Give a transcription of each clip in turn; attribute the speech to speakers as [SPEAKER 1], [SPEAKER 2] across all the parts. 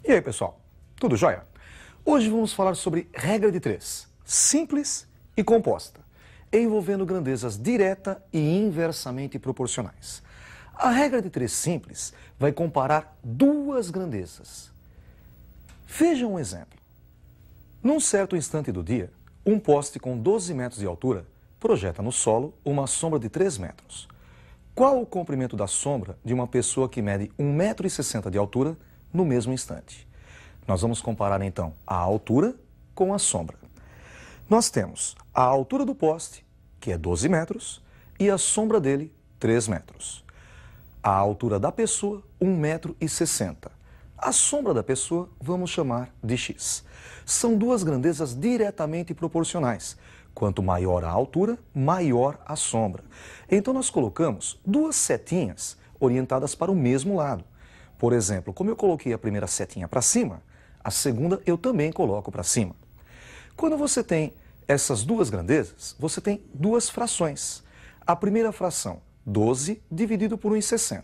[SPEAKER 1] E aí, pessoal? Tudo jóia? Hoje vamos falar sobre regra de 3, simples e composta, envolvendo grandezas direta e inversamente proporcionais. A regra de 3 simples vai comparar duas grandezas. Veja um exemplo. Num certo instante do dia, um poste com 12 metros de altura projeta no solo uma sombra de 3 metros. Qual o comprimento da sombra de uma pessoa que mede 1,60 m de altura no mesmo instante? Nós vamos comparar então a altura com a sombra. Nós temos a altura do poste, que é 12 metros, e a sombra dele, 3 metros. A altura da pessoa, 1,60 m. A sombra da pessoa vamos chamar de x. São duas grandezas diretamente proporcionais. Quanto maior a altura, maior a sombra. Então nós colocamos duas setinhas orientadas para o mesmo lado. Por exemplo, como eu coloquei a primeira setinha para cima, a segunda eu também coloco para cima. Quando você tem essas duas grandezas, você tem duas frações. A primeira fração, 12 dividido por 1,60,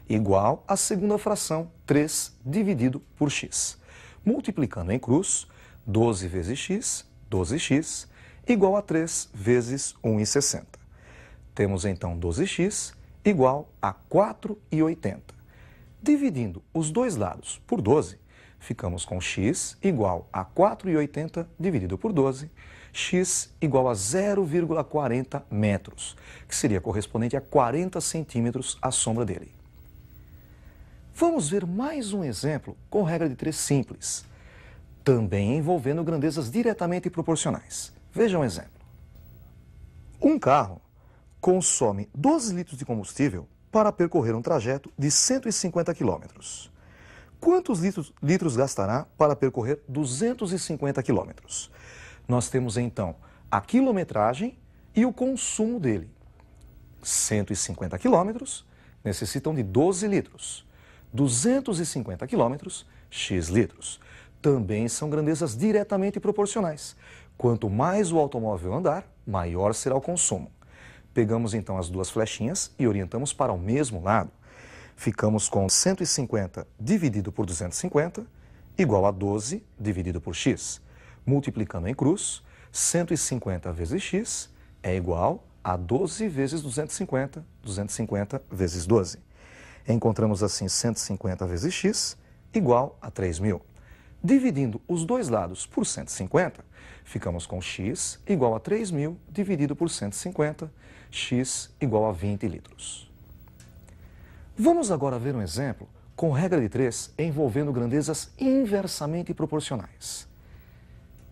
[SPEAKER 1] igual à segunda fração, 3 dividido por x. Multiplicando em cruz, 12 vezes x, 12x, igual a 3 vezes 1,60. Temos então 12x igual a 4,80. Dividindo os dois lados por 12, ficamos com x igual a 4,80 dividido por 12, x igual a 0,40 metros, que seria correspondente a 40 centímetros a sombra dele. Vamos ver mais um exemplo com regra de 3 simples, também envolvendo grandezas diretamente proporcionais. Veja um exemplo. Um carro consome 12 litros de combustível para percorrer um trajeto de 150 quilômetros. Quantos litros gastará para percorrer 250 quilômetros? Nós temos então a quilometragem e o consumo dele. 150 quilômetros necessitam de 12 litros. 250 quilômetros, x litros. Também são grandezas diretamente proporcionais. Quanto mais o automóvel andar, maior será o consumo. Pegamos então as duas flechinhas e orientamos para o mesmo lado. Ficamos com 150 dividido por 250, igual a 12 dividido por x. Multiplicando em cruz, 150 vezes x é igual a 12 vezes 250, 250 vezes 12. Encontramos assim 150 vezes x igual a 3.000. Dividindo os dois lados por 150, ficamos com x igual a 3.000 dividido por 150, x igual a 20 litros. Vamos agora ver um exemplo com regra de 3 envolvendo grandezas inversamente proporcionais.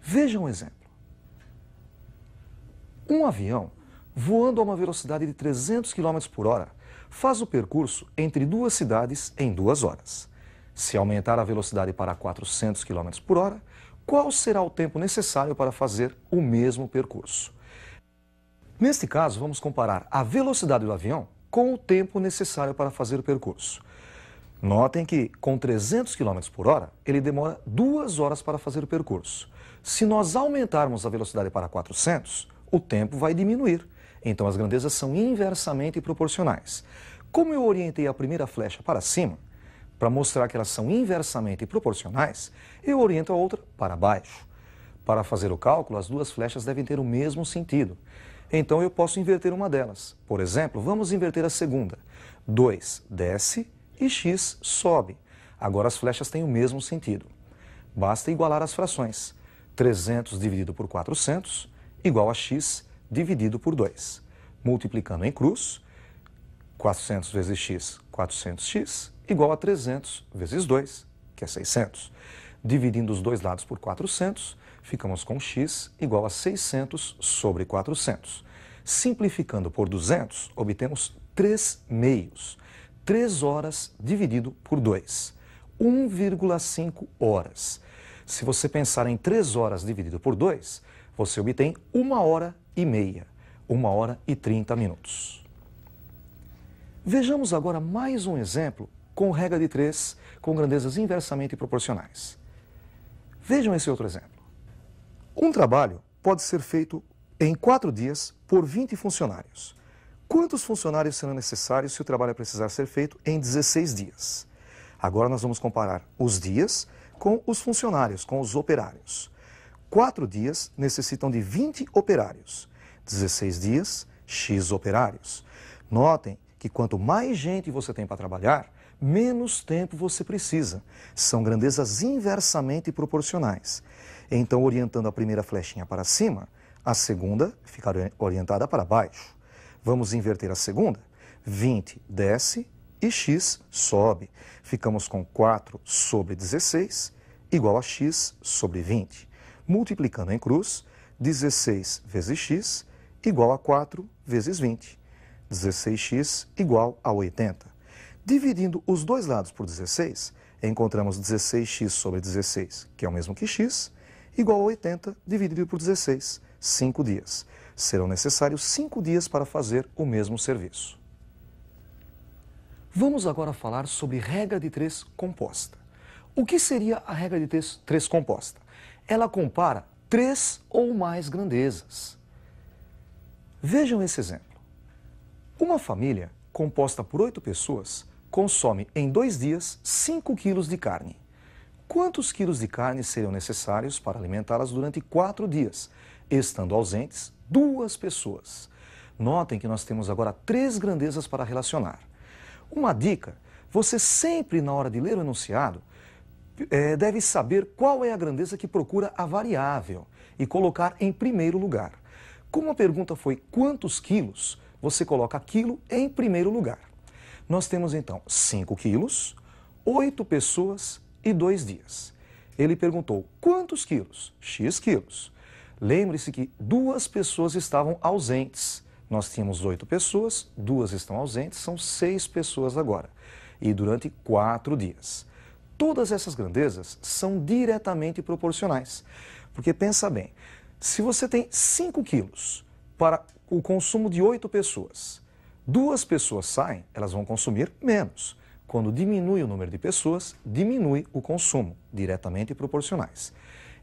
[SPEAKER 1] Veja um exemplo. Um avião, voando a uma velocidade de 300 km por hora, faz o percurso entre duas cidades em 2 horas. Se aumentar a velocidade para 400 km por hora, qual será o tempo necessário para fazer o mesmo percurso? Neste caso, vamos comparar a velocidade do avião com o tempo necessário para fazer o percurso. Notem que, com 300 km por hora, ele demora 2 horas para fazer o percurso. Se nós aumentarmos a velocidade para 400, o tempo vai diminuir. Então, as grandezas são inversamente proporcionais. Como eu orientei a primeira flecha para cima, para mostrar que elas são inversamente proporcionais, eu oriento a outra para baixo. Para fazer o cálculo, as duas flechas devem ter o mesmo sentido. Então eu posso inverter uma delas. Por exemplo, vamos inverter a segunda. 2 desce e x sobe. Agora as flechas têm o mesmo sentido. Basta igualar as frações. 300 dividido por 400 igual a x dividido por 2. Multiplicando em cruz, 400 vezes x, 400x, igual a 300 vezes 2, que é 600. Dividindo os dois lados por 400, ficamos com x igual a 600 sobre 400. Simplificando por 200, obtemos 3 meios. 3 horas dividido por 2. 1,5 horas. Se você pensar em 3 horas dividido por 2, você obtém 1h30. 1h30 minutos. Vejamos agora mais um exemplo com regra de 3, com grandezas inversamente proporcionais. Vejam esse outro exemplo. Um trabalho pode ser feito em 4 dias por 20 funcionários. Quantos funcionários serão necessários se o trabalho precisar ser feito em 16 dias? Agora nós vamos comparar os dias com os funcionários, com os operários. 4 dias necessitam de 20 operários. 16 dias, X operários. Notem que quanto mais gente você tem para trabalhar, menos tempo você precisa. São grandezas inversamente proporcionais. Então, orientando a primeira flechinha para cima, a segunda ficará orientada para baixo. Vamos inverter a segunda. 20 desce e X sobe. Ficamos com 4 sobre 16 igual a X sobre 20. Multiplicando em cruz, 16 vezes X igual a 4 vezes 20. 16x igual a 80. Dividindo os dois lados por 16, encontramos 16x sobre 16, que é o mesmo que x, igual a 80 dividido por 16, 5 dias. Serão necessários 5 dias para fazer o mesmo serviço. Vamos agora falar sobre regra de 3 composta. O que seria a regra de 3 composta? Ela compara 3 ou mais grandezas. Vejam esse exemplo. Uma família composta por 8 pessoas consome em 2 dias 5 quilos de carne. Quantos quilos de carne seriam necessários para alimentá-las durante 4 dias, estando ausentes 2 pessoas? Notem que nós temos agora 3 grandezas para relacionar. Uma dica, você sempre na hora de ler o enunciado deve saber qual é a grandeza que procura a variável e colocar em primeiro lugar. Como a pergunta foi quantos quilos, você coloca quilo em primeiro lugar. Nós temos então 5 quilos, 8 pessoas e 2 dias. Ele perguntou quantos quilos? X quilos. Lembre-se que 2 pessoas estavam ausentes. Nós tínhamos 8 pessoas, 2 estão ausentes, são 6 pessoas agora. E durante 4 dias. Todas essas grandezas são diretamente proporcionais. Porque pensa bem, se você tem 5 quilos para o consumo de 8 pessoas, 2 pessoas saem, elas vão consumir menos. Quando diminui o número de pessoas, diminui o consumo, diretamente proporcionais.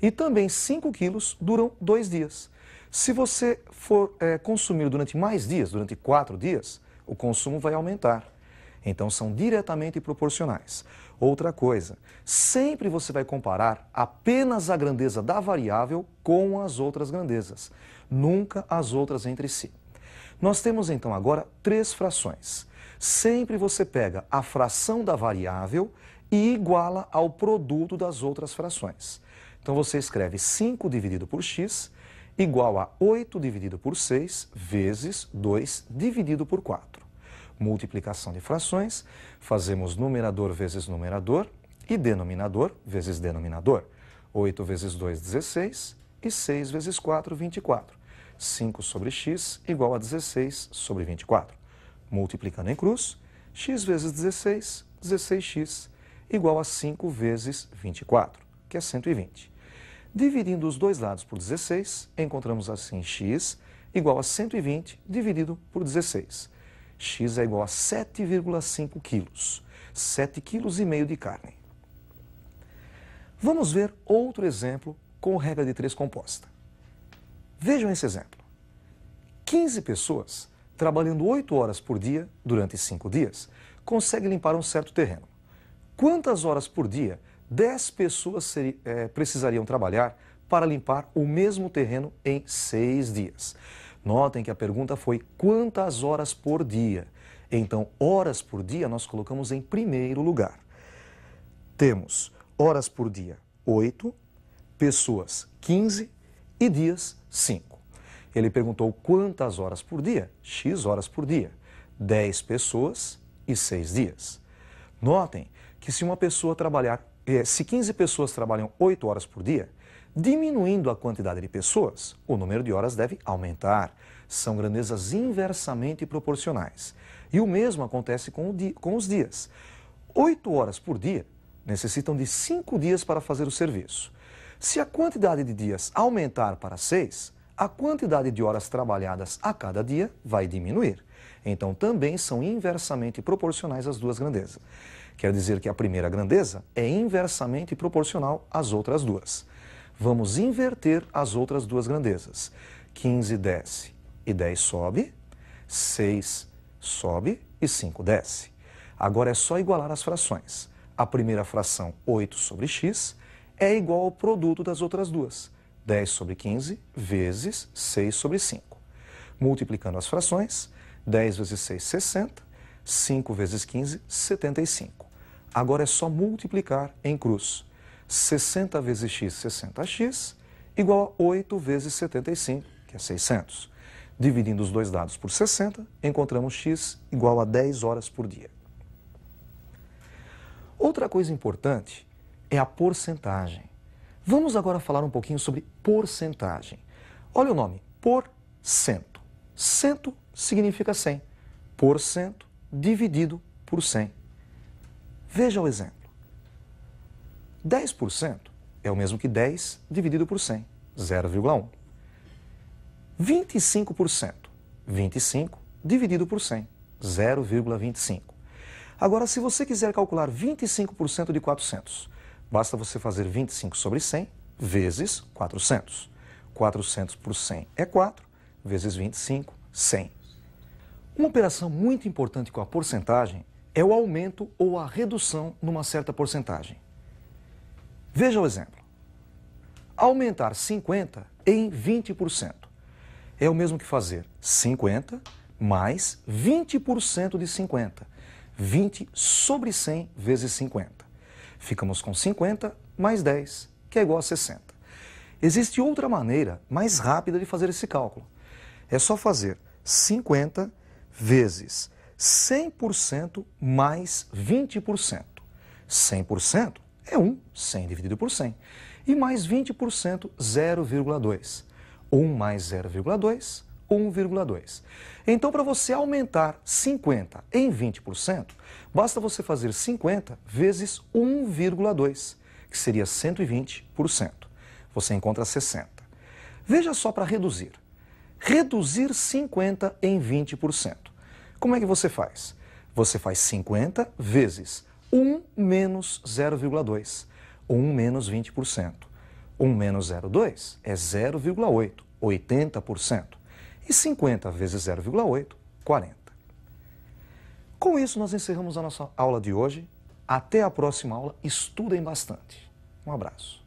[SPEAKER 1] E também 5 quilos duram 2 dias. Se você for consumir durante mais dias, durante 4 dias, o consumo vai aumentar. Então são diretamente proporcionais. Outra coisa, sempre você vai comparar apenas a grandeza da variável com as outras grandezas, nunca as outras entre si. Nós temos então agora 3 frações. Sempre você pega a fração da variável e iguala ao produto das outras frações. Então você escreve 5 dividido por x igual a 8 dividido por 6 vezes 2 dividido por 4. Multiplicação de frações, fazemos numerador vezes numerador e denominador vezes denominador. 8 vezes 2, 16 e 6 vezes 4, 24. 5 sobre x igual a 16 sobre 24. Multiplicando em cruz, x vezes 16, 16x, igual a 5 vezes 24, que é 120. Dividindo os dois lados por 16, encontramos assim x igual a 120 dividido por 16. X é igual a 7,5 quilos, 7,5 kg de carne. Vamos ver outro exemplo com regra de 3 composta. Vejam esse exemplo. 15 pessoas, trabalhando 8 horas por dia durante 5 dias, conseguem limpar um certo terreno. Quantas horas por dia 10 pessoas precisariam trabalhar para limpar o mesmo terreno em 6 dias? Notem que a pergunta foi quantas horas por dia. Então, horas por dia nós colocamos em primeiro lugar. Temos horas por dia 8, pessoas 15 e dias 5. Ele perguntou quantas horas por dia? X horas por dia. 10 pessoas e 6 dias. Notem que se uma pessoa trabalhar, se 15 pessoas trabalham 8 horas por dia, diminuindo a quantidade de pessoas, o número de horas deve aumentar. São grandezas inversamente proporcionais. E o mesmo acontece com os dias. 8 horas por dia necessitam de 5 dias para fazer o serviço. Se a quantidade de dias aumentar para 6, a quantidade de horas trabalhadas a cada dia vai diminuir. Então também são inversamente proporcionais as duas grandezas. Quer dizer que a primeira grandeza é inversamente proporcional às outras duas. Vamos inverter as outras duas grandezas. 15 desce e 10 sobe, 6 sobe e 5 desce. Agora é só igualar as frações. A primeira fração, 8 sobre x, é igual ao produto das outras duas. 10 sobre 15 vezes 6 sobre 5. Multiplicando as frações, 10 vezes 6, 60. 5 vezes 15, 75. Agora é só multiplicar em cruz. 60 vezes x, 60x, igual a 8 vezes 75, que é 600. Dividindo os dois dados por 60, encontramos x igual a 10 horas por dia. Outra coisa importante é a porcentagem. Vamos agora falar um pouquinho sobre porcentagem. Olha o nome, porcento. Cento significa 100. Porcento dividido por 100. Veja o exemplo. 10% é o mesmo que 10 dividido por 100, 0,1. 25%, 25 dividido por 100, 0,25. Agora, se você quiser calcular 25% de 400, basta você fazer 25 sobre 100 vezes 400. 400 por 100 é 4, vezes 25, 100. Uma operação muito importante com a porcentagem é o aumento ou a redução numa certa porcentagem. Veja o exemplo. Aumentar 50 em 20% é o mesmo que fazer 50 mais 20% de 50. 20 sobre 100 vezes 50. Ficamos com 50 mais 10, que é igual a 60. Existe outra maneira mais rápida de fazer esse cálculo. É só fazer 50 vezes 100% mais 20%. 100% é 1, 100 dividido por 100. E mais 20%, 0,2. 1 mais 0,2, 1,2. Então, para você aumentar 50 em 20%, basta você fazer 50 vezes 1,2, que seria 120%. Você encontra 60. Veja só para reduzir. Reduzir 50 em 20%. Como é que você faz? Você faz 50 vezes 1 menos 0,2. 1 menos 20%. 1 menos 0,2 é 0,8, 80%. E 50 vezes 0,8, 40. Com isso, nós encerramos a nossa aula de hoje. Até a próxima aula. Estudem bastante. Um abraço.